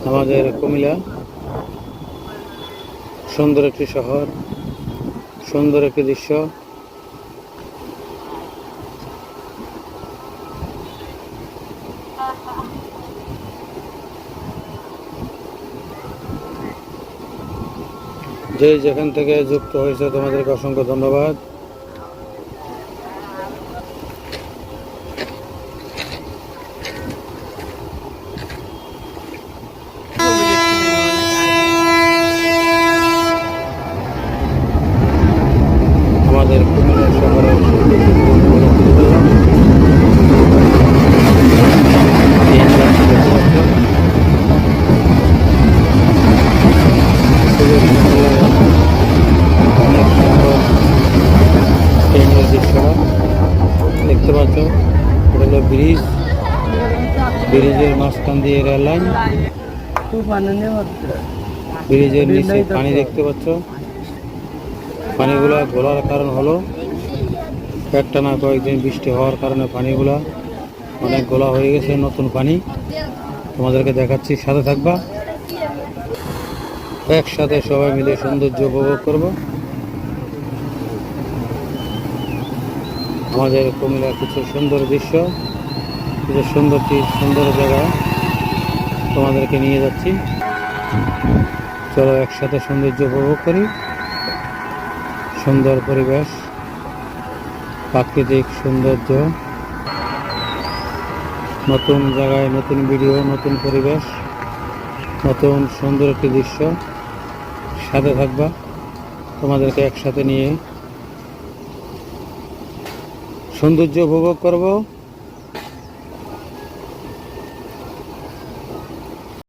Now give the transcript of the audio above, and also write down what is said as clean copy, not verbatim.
আমাদের কুমিল্লা সুন্দর একটি শহর, সুন্দর একটি দৃশ্য। যে যেখান থেকে যুক্ত হয়েছে তোমাদেরকে অসংখ্য ধন্যবাদ। আমাদের কুমিল্লা শহরের অনেক সুন্দর ট্রেনের দৃশ্যটা দেখতে পাচ্ছ। এটা হলো ব্রিজ, ব্রিজের মাঝখান দিয়ে রেল লাইন, ব্রিজের নিচে পানি দেখতে পাচ্ছ। পানিগুলা ঘোলার কারণ হলো একটা না কয়েকদিন বৃষ্টি হওয়ার কারণে পানিগুলা অনেক গোলা হয়ে গেছে। নতুন পানি তোমাদেরকে দেখাচ্ছি, সাথে থাকবা। একসাথে সবাই মিলে সৌন্দর্য উপভোগ করব। আমাদের কুমিল্লার কিছু সুন্দর দৃশ্য, কিছু সুন্দর জায়গা তোমাদেরকে নিয়ে যাচ্ছি। চলো একসাথে সৌন্দর্য উপভোগ করি। সুন্দর পরিবেশ, প্রাকৃতিক সৌন্দর্য, নতুন জায়গায় নতুন ভিডিও, নতুন পরিবেশ, নতুন সুন্দর একটি দৃশ্য। সাথে থাকবা, তোমাদেরকে একসাথে নিয়ে সৌন্দর্য উপভোগ করব।